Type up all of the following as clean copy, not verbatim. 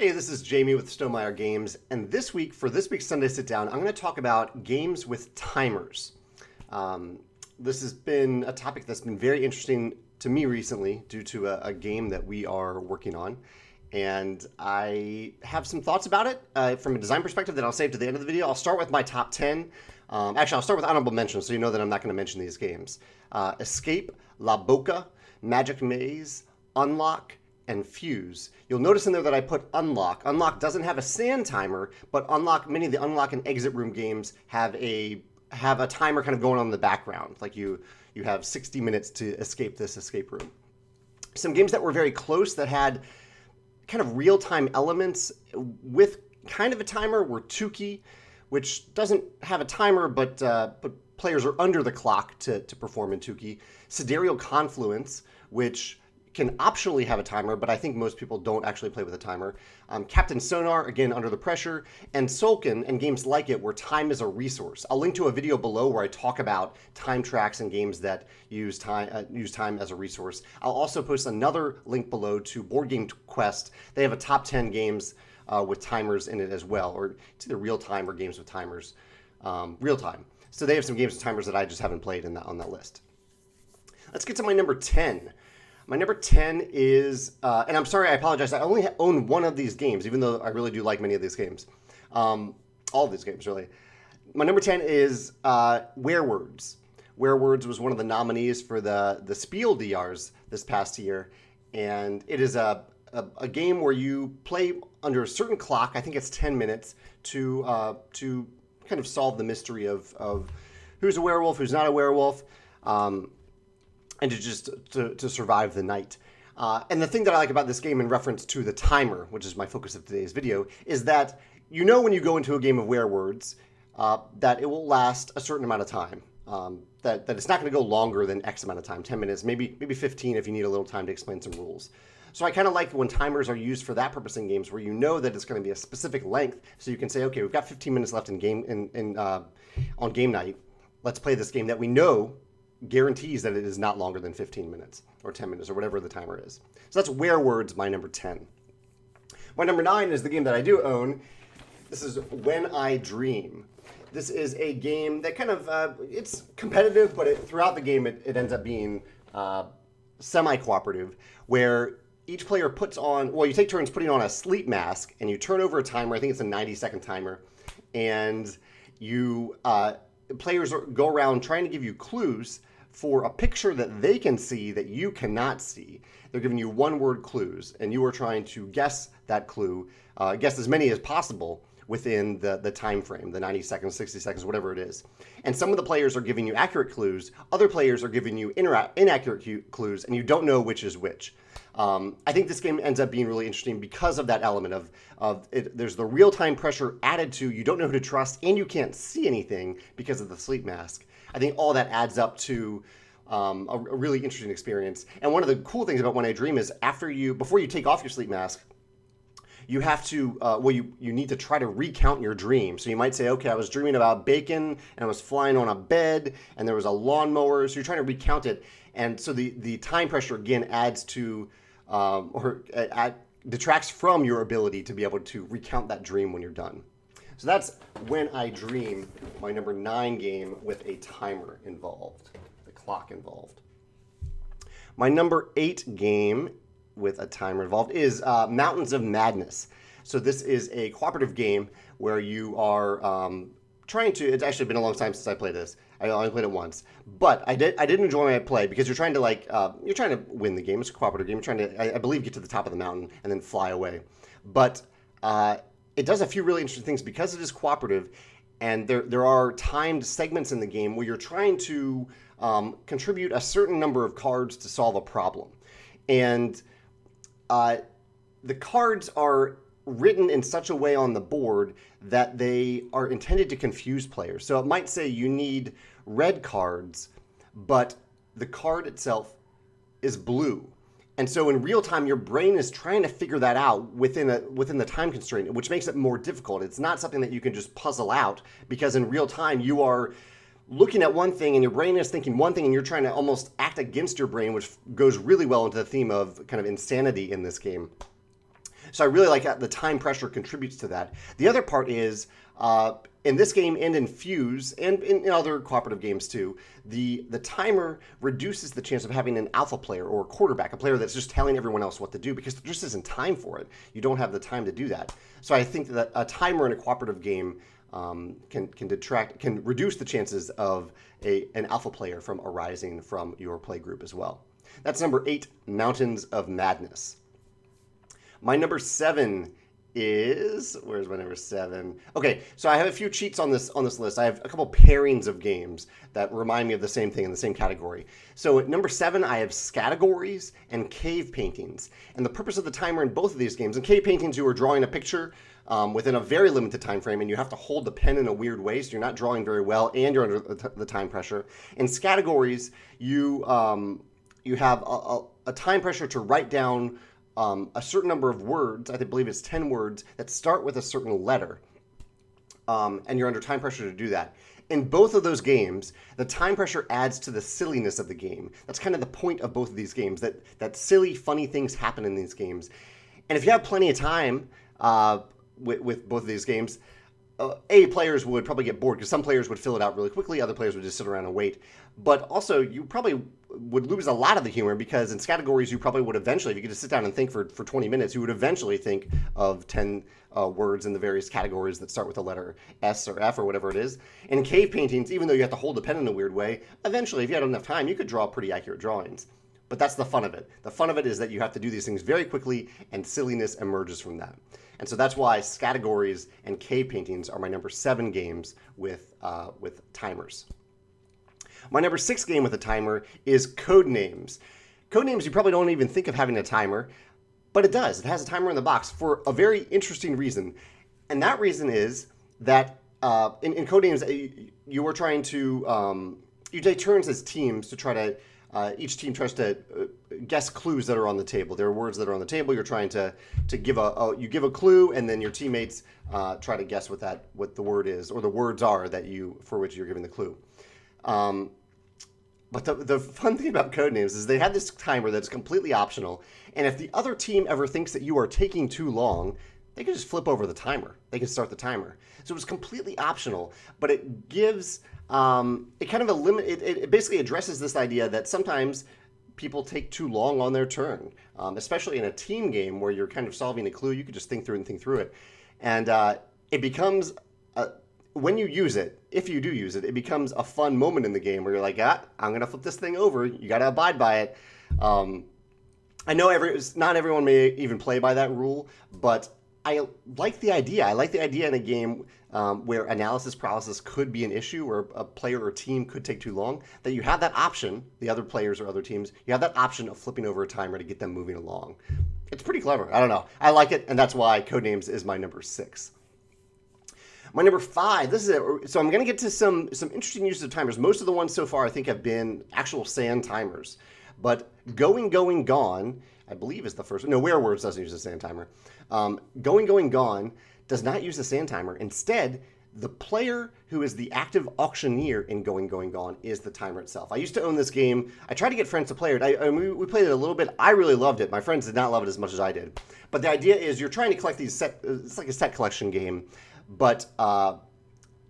Hey, this is Jamey with Stonemaier Games, and this week, for this week's Sunday Sit Down, I'm going to talk about games with timers. This has been a topic that's been very interesting to me recently due to a game that we are working on, and I have some thoughts about it from a design perspective that I'll save to the end of the video. I'll start with my top 10. Actually, I'll start with honorable mentions so you know that I'm not going to mention these games. Escape, La Boca, Magic Maze, Unlock, and Fuse. You'll notice in there that I put Unlock. Unlock doesn't have a sand timer, but many of the Unlock and Exit Room games have a timer kind of going on in the background. Like you have 60 minutes to escape this escape room. Some games that were very close that had kind of real-time elements with kind of a timer were Tuki, which doesn't have a timer, but players are under the clock to perform in Tuki. Sidereal Confluence, which can optionally have a timer, but I think most people don't actually play with a timer. Captain Sonar, again, under the pressure, and Tzolk'in and games like it where time is a resource. I'll link to a video below where I talk about time tracks and games that use time as a resource. I'll also post another link below to Board Game Quest. They have a top 10 games with timers in it as well, or it's either real time or games with timers. Real time. So they have some games with timers that I just haven't played on that list. Let's get to my number 10. My number 10 is, and I'm sorry, I apologize, I only own one of these games, even though I really do like many of these games. All of these games, really. My number 10 is Werewords. Werewords was one of the nominees for the Spiel DRs this past year, and it is a game where you play under a certain clock, I think it's 10 minutes, to kind of solve the mystery of who's a werewolf, who's not a werewolf, and to survive the night. And the thing that I like about this game in reference to the timer, which is my focus of today's video, is that you know when you go into a game of Werewords that it will last a certain amount of time. That it's not going to go longer than X amount of time, 10 minutes, maybe 15 if you need a little time to explain some rules. So I kind of like when timers are used for that purpose in games where you know that it's going to be a specific length, so you can say, okay, we've got 15 minutes left on game night. Let's play this game that we know guarantees that it is not longer than 15 minutes or 10 minutes or whatever the timer is. So that's Werewords, my number 10. My number 9 is the game that I do own. This is When I Dream. This is a game that kind of, it's competitive, but throughout the game it ends up being semi-cooperative, where each player puts on, well, you take turns putting on a sleep mask, and you turn over a timer. I think it's a 90-second timer, and you players go around trying to give you clues for a picture that they can see that you cannot see. They're giving you one-word clues, and you are trying to guess that clue, guess as many as possible within the time frame, the 90 seconds, 60 seconds, whatever it is. And some of the players are giving you accurate clues, other players are giving you inaccurate clues, and you don't know which is which. I think this game ends up being really interesting because of that element of it. There's the real-time pressure added to you don't know who to trust, and you can't see anything because of the sleep mask. I think all that adds up to a really interesting experience. And one of the cool things about When I Dream is before you take off your sleep mask, you have to, you need to try to recount your dream. So you might say, okay, I was dreaming about bacon, and I was flying on a bed, and there was a lawnmower. So you're trying to recount it. And so the time pressure, again, adds to, detracts from your ability to be able to recount that dream when you're done. So that's When I Dream, my number 9 game with a timer involved, the clock involved. My number 8 game with a timer involved is Mountains of Madness. So this is a cooperative game where you are trying to, it's actually been a long time since I played this. I only played it once, but I did enjoy my play because you're trying to win the game. It's a cooperative game. You're trying to, I believe, get to the top of the mountain and then fly away. But it does a few really interesting things because it is cooperative, and there are timed segments in the game where you're trying to contribute a certain number of cards to solve a problem. And the cards are written in such a way on the board that they are intended to confuse players. So it might say you need red cards, but the card itself is blue. And so in real time, your brain is trying to figure that out within the time constraint, which makes it more difficult. It's not something that you can just puzzle out, because in real time, you are looking at one thing and your brain is thinking one thing and you're trying to almost act against your brain, which goes really well into the theme of kind of insanity in this game. So I really like that the time pressure contributes to that. The other part is, in this game and in Fuse and in other cooperative games too, the timer reduces the chance of having an alpha player or a quarterback, a player that's just telling everyone else what to do, because there just isn't time for it. You don't have the time to do that. So I think that a timer in a cooperative game can reduce the chances of an alpha player from arising from your play group as well. That's number 8, Mountains of Madness. My number 7 is, where's my number 7? Okay, so I have a few cheats on this list. I have a couple pairings of games that remind me of the same thing in the same category. So at number 7, I have Scategories and Cave Paintings. And the purpose of the timer in both of these games, in Cave Paintings, you are drawing a picture within a very limited time frame, and you have to hold the pen in a weird way, so you're not drawing very well, and you're under the time pressure. In Scategories, you have a time pressure to write down a certain number of words, I believe it's 10 words, that start with a certain letter. And you're under time pressure to do that. In both of those games, the time pressure adds to the silliness of the game. That's kind of the point of both of these games, that silly, funny things happen in these games. And if you have plenty of time with both of these games, players would probably get bored because some players would fill it out really quickly, other players would just sit around and wait. But also, you probably would lose a lot of the humor because in Categories, you probably would eventually, if you could just sit down and think for 20 minutes, you would eventually think of 10 words in the various categories that start with the letter S or F or whatever it is. And in Cave Paintings, even though you have to hold the pen in a weird way, eventually, if you had enough time, you could draw pretty accurate drawings. But that's the fun of it. The fun of it is that you have to do these things very quickly, and silliness emerges from that. And so that's why Scategories and Cave Paintings are my number 7 games with timers. My number 6 game with a timer is Codenames. Codenames, you probably don't even think of having a timer, but it does. It has a timer in the box for a very interesting reason. And that reason is that in Codenames, you were trying to, you take turns as teams to try to, each team tries to guess clues that are on the table. There are words that are on the table. You're trying to give you give a clue, and then your teammates try to guess what the word is, or the words are for which you're giving the clue. But the fun thing about Codenames is they have this timer that's completely optional, and if the other team ever thinks that you are taking too long, they can just flip over the timer. They can start the timer. So it's completely optional, but it gives it kind of it basically addresses this idea that sometimes people take too long on their turn, especially in a team game where you're kind of solving a clue. You could just think through it, and it becomes when you use it, if you do use it, it becomes a fun moment in the game where you're like, I'm going to flip this thing over. You got to abide by it. I know not everyone may even play by that rule, but I like the idea. I like the idea in a game where analysis paralysis could be an issue, where a player or team could take too long, that you have that option, the other players or other teams, you have that option of flipping over a timer to get them moving along. It's pretty clever. I don't know. I like it, and that's why Codenames is my number 6. My number 5, so I'm going to get to some interesting uses of timers. Most of the ones so far I think have been actual sand timers. But Going, Gone, I believe is the first one. No, Werewords doesn't use a sand timer. Going, Gone does not use a sand timer. Instead, the player who is the active auctioneer in Going, Gone is the timer itself. I used to own this game. I tried to get friends to play it. We played it a little bit. I really loved it. My friends did not love it as much as I did. But the idea is you're trying to collect these it's like a set collection game. But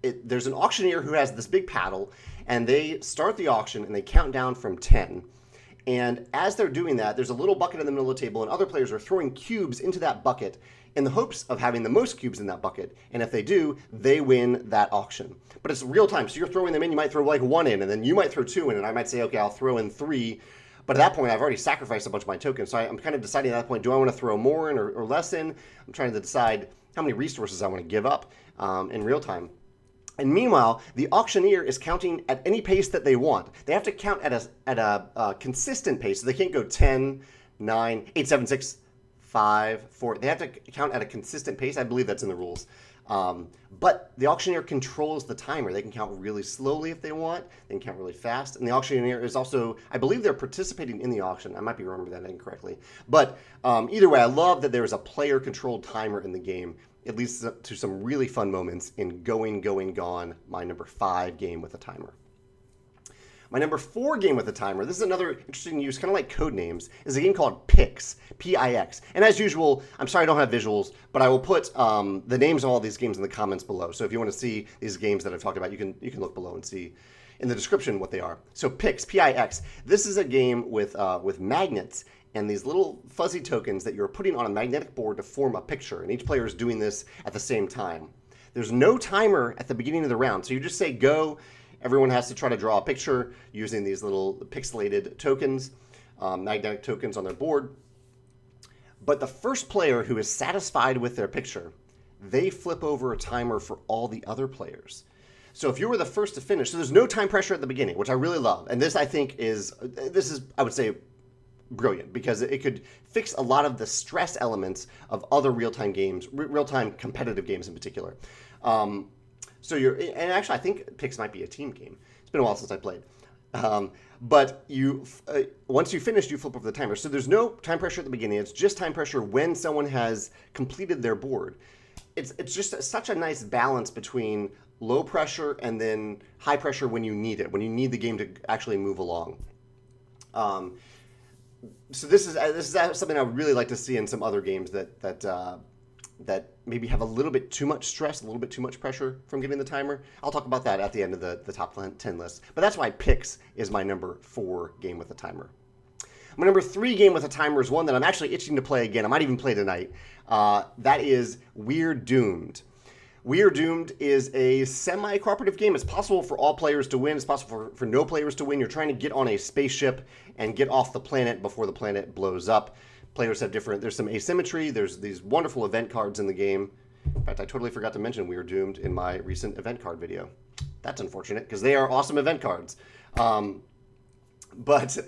there's an auctioneer who has this big paddle, and they start the auction, and they count down from 10. And as they're doing that, there's a little bucket in the middle of the table, and other players are throwing cubes into that bucket in the hopes of having the most cubes in that bucket. And if they do, they win that auction. But it's real time, so you're throwing them in. You might throw like 1 in, and then you might throw 2 in, and I might say, okay, I'll throw in 3. But at that point, I've already sacrificed a bunch of my tokens. So I'm kind of deciding at that point, do I want to throw more in or less in? I'm trying to decide how many resources I want to give up in real time. And meanwhile, the auctioneer is counting at any pace that they want. They have to count at a consistent pace, so they can't go 10, 9, 8, 7, 6, 5, 4. They have to count at a consistent pace. I believe that's in the rules. But the auctioneer controls the timer. They can count really slowly if they want. They can count really fast. And the auctioneer is also, I believe they're participating in the auction. I might be remembering that incorrectly. But either way, I love that there is a player-controlled timer in the game. It leads to some really fun moments in Going, Gone, my number 5 game with a timer. My number 4 game with a timer, this is another interesting use, kind of like Codenames, is a game called Pix, P-I-X. And as usual, I'm sorry I don't have visuals, but I will put the names of all these games in the comments below. So if you want to see these games that I've talked about, you can look below and see in the description what they are. So Pix, P-I-X. This is a game with magnets and these little fuzzy tokens that you're putting on a magnetic board to form a picture. And each player is doing this at the same time. There's no timer at the beginning of the round. So you just say go. Everyone has to try to draw a picture using these little pixelated tokens, magnetic tokens on their board. But the first player who is satisfied with their picture, they flip over a timer for all the other players. So if you were the first to finish, so there's no time pressure at the beginning, which I really love. And this, I think, is, I would say, brilliant, because it could fix a lot of the stress elements of other real-time games, real-time competitive games in particular. And actually, I think Pix might be a team game. It's been a while since I played. But once you finish, you flip over the timer. So there's no time pressure at the beginning. It's just time pressure when someone has completed their board. It's just such a nice balance between low pressure and then high pressure when you need it, when you need the game to actually move along. So this is something I would really like to see in some other games that maybe have a little bit too much stress, a little bit too much pressure from getting the timer. I'll talk about that at the end of the top 10 list. But that's why Pix is my number 4 game with a timer. My number 3 game with a timer is one that I'm actually itching to play again. I might even play tonight. That is We're Doomed. We're Doomed is a semi-cooperative game. It's possible for all players to win. It's possible for no players to win. You're trying to get on a spaceship and get off the planet before the planet blows up. Players have there's some asymmetry. There's these wonderful event cards in the game. In fact, I totally forgot to mention We're Doomed in my recent event card video. That's unfortunate because they are awesome event cards. But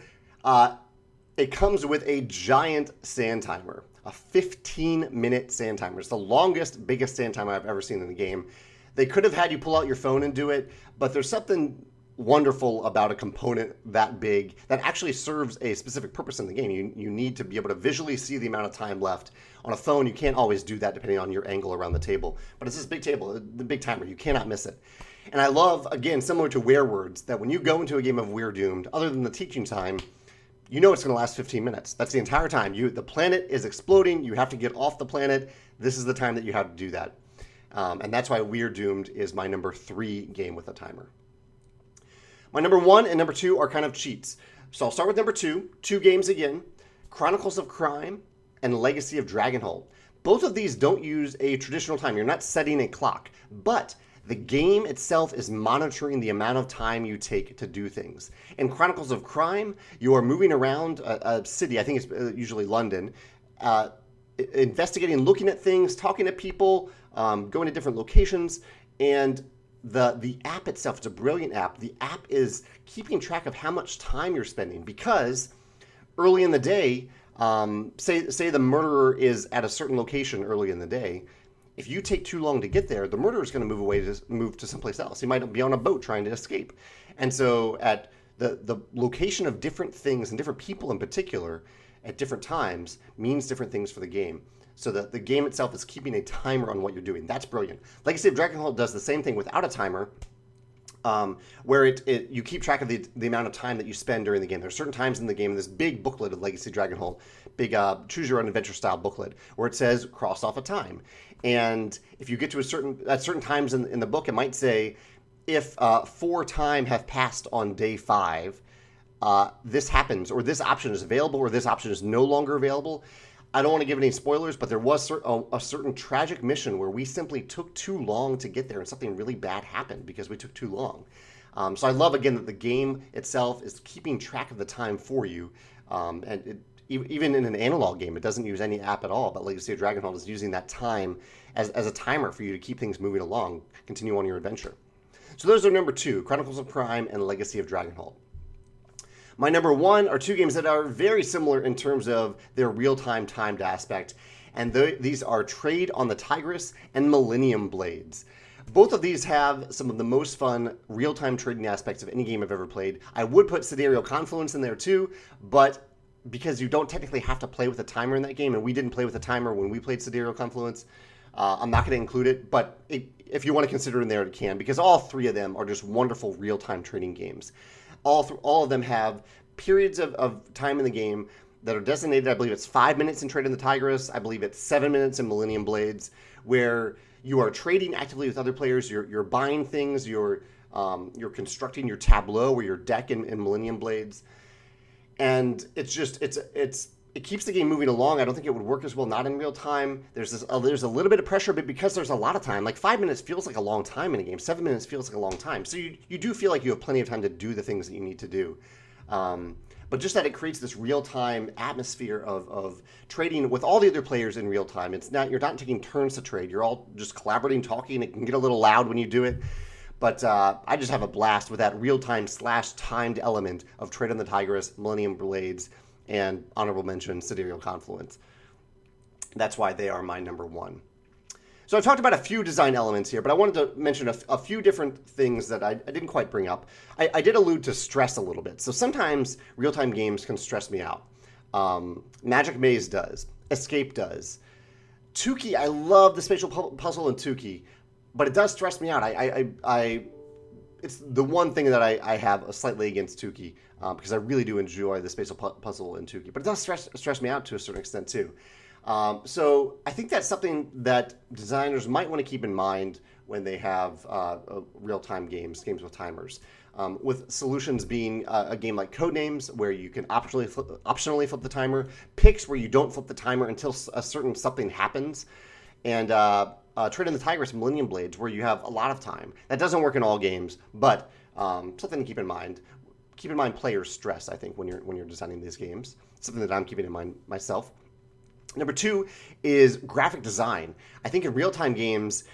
it comes with a giant sand timer, a 15-minute sand timer. It's the longest, biggest sand timer I've ever seen in the game. They could have had you pull out your phone and do it, but there's something wonderful about a component that big that actually serves a specific purpose in the game. You need to be able to visually see the amount of time left. On a phone, you can't always do that depending on your angle around the table. But it's this big table, the big timer. You cannot miss it. And I love, again, similar to Werewords, that when you go into a game of We're Doomed, other than the teaching time, you know it's going to last 15 minutes. That's the entire time. The planet is exploding. You have to get off the planet. This is the time that you have to do that. And that's why We're Doomed is my number 3 game with a timer. My number 1 and number 2 are kind of cheats. So I'll start with number 2. 2 games again. Chronicles of Crime and Legacy of Dragonholt. Both of these don't use a traditional time. You're not setting a clock. But the game itself is monitoring the amount of time you take to do things. In Chronicles of Crime, you are moving around a city, I think it's usually London, investigating, looking at things, talking to people, going to different locations, and the app itself, it's a brilliant app. The app is keeping track of how much time you're spending because early in the day, say the murderer is at a certain location early in the day. If you take too long to get there, the murderer is going to move to someplace else. He might be on a boat trying to escape. And so at the location of different things and different people in particular at different times means different things for the game. So that the game itself is keeping a timer on what you're doing. That's brilliant. Legacy of Dragonholt does the same thing without a timer, where you keep track of the amount of time that you spend during the game. There are certain times in the game in this big booklet of Legacy of Dragonholt, big choose your own adventure style booklet, where it says cross off a time. And if you get to certain times in the book, it might say if 4 time have passed on day 5, this happens, or this option is available, or this option is no longer available. I don't want to give any spoilers, but there was a certain tragic mission where we simply took too long to get there and something really bad happened because we took too long. So I love, again, that the game itself is keeping track of the time for you. Even in an analog game, it doesn't use any app at all, but Legacy of Dragonholt is using that time as a timer for you to keep things moving along, continue on your adventure. So those are number 2, Chronicles of Crime and Legacy of Dragonholt. My number 1 are 2 games that are very similar in terms of their real-time timed aspect, and these are Trade on the Tigris and Millennium Blades. Both of these have some of the most fun real-time trading aspects of any game I've ever played. I would put Sidereal Confluence in there too, but because you don't technically have to play with a timer in that game, and we didn't play with a timer when we played Sidereal Confluence, I'm not going to include it, but if you want to consider it in there, you can, because all 3 of them are just wonderful real-time trading games. All of them have periods of time in the game that are designated. I believe it's 5 minutes in Trade in the Tigress. I believe it's 7 minutes in Millennium Blades, where you are trading actively with other players. You're buying things. You're constructing your tableau or your deck in Millennium Blades, and it keeps the game moving along. I don't think it would work as well not in real time. There's a little bit of pressure, but because there's a lot of time, like 5 minutes feels like a long time in a game. 7 minutes feels like a long time. So you do feel like you have plenty of time to do the things that you need to do. But just that it creates this real-time atmosphere of trading with all the other players in real time. You're not taking turns to trade. You're all just collaborating, talking. It can get a little loud when you do it. But I just have a blast with that real-time / timed element of Trade on the Tigress, Millennium Blades, and honorable mention, Sidereal Confluence. That's why they are my number one. So I've talked about a few design elements here, but I wanted to mention a few different things that I didn't quite bring up. I did allude to stress a little bit. So sometimes real-time games can stress me out. Magic Maze does. Escape does. Tuki, I love the spatial puzzle in Tuki, but it does stress me out. It's the one thing that I have slightly against Tuki, because I really do enjoy the spatial puzzle in Tuki. But it does stress me out to a certain extent too. So I think that's something that designers might want to keep in mind when they have real-time games with timers. With solutions being a game like Codenames, where you can optionally flip the timer, Picks, where you don't flip the timer until a certain something happens, and Trade in the Tigris, Millennium Blades, where you have a lot of time. That doesn't work in all games, but something to keep in mind. Keep in mind player stress, I think, when you're designing these games. Something that I'm keeping in mind myself. Number two is graphic design. I think in real-time games,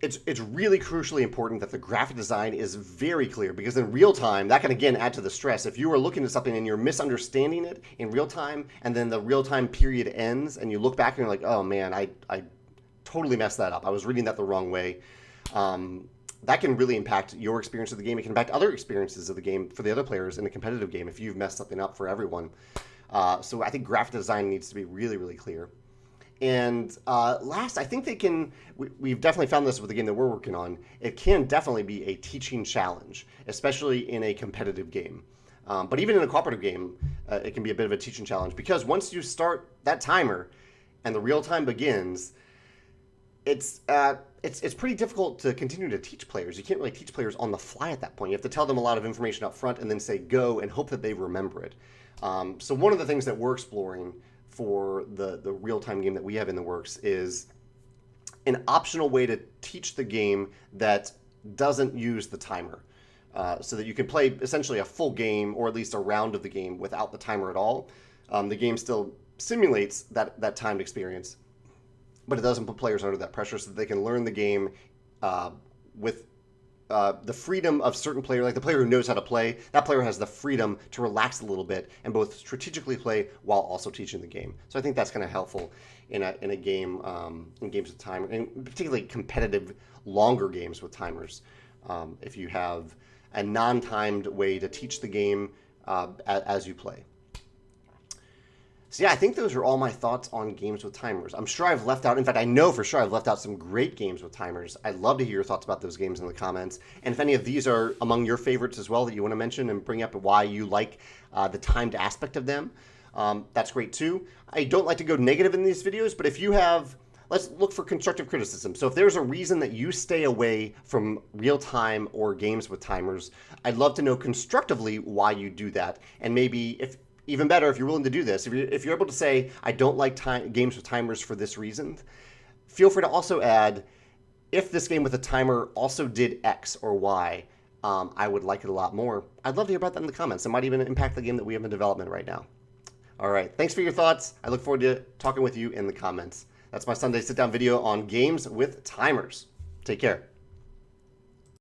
it's really crucially important that the graphic design is very clear, because in real time, that can again add to the stress. If you are looking at something and you're misunderstanding it in real time, and then the real-time period ends, and you look back and you're like, oh man, I totally messed that up. I was reading that the wrong way. That can really impact your experience of the game. It can impact other experiences of the game for the other players in a competitive game if you've messed something up for everyone. So I think graphic design needs to be really, really clear. And last, I think we've definitely found this with the game that we're working on, it can definitely be a teaching challenge, especially in a competitive game. But even in a cooperative game, it can be a bit of a teaching challenge, because once you start that timer and the real time begins, it's pretty difficult to continue to teach players. You can't really teach players on the fly at that point. You have to tell them a lot of information up front and then say go and hope that they remember it. So one of the things that we're exploring for the real-time game that we have in the works is an optional way to teach the game that doesn't use the timer, so that you can play essentially a full game, or at least a round of the game, without the timer at all. The game still simulates that timed experience, but it doesn't put players under that pressure, so that they can learn the game with the freedom of certain player, like the player who knows how to play. That player has the freedom to relax a little bit and both strategically play while also teaching the game. So I think that's kind of helpful in a game, in games with timer, and particularly competitive longer games with timers. If you have a non-timed way to teach the game as you play. So yeah, I think those are all my thoughts on games with timers. I'm sure I've left out, in fact, I know for sure I've left out some great games with timers. I'd love to hear your thoughts about those games in the comments. And if any of these are among your favorites as well that you want to mention and bring up why you like the timed aspect of them, that's great too. I don't like to go negative in these videos, but if you have, let's look for constructive criticism. So if there's a reason that you stay away from real time or games with timers, I'd love to know constructively why you do that. And maybe even better, if you're willing to do this, if you're able to say, I don't like games with timers for this reason, feel free to also add, if this game with a timer also did X or Y, I would like it a lot more. I'd love to hear about that in the comments. It might even impact the game that we have in development right now. All right, thanks for your thoughts. I look forward to talking with you in the comments. That's my Sunday sit-down video on games with timers. Take care.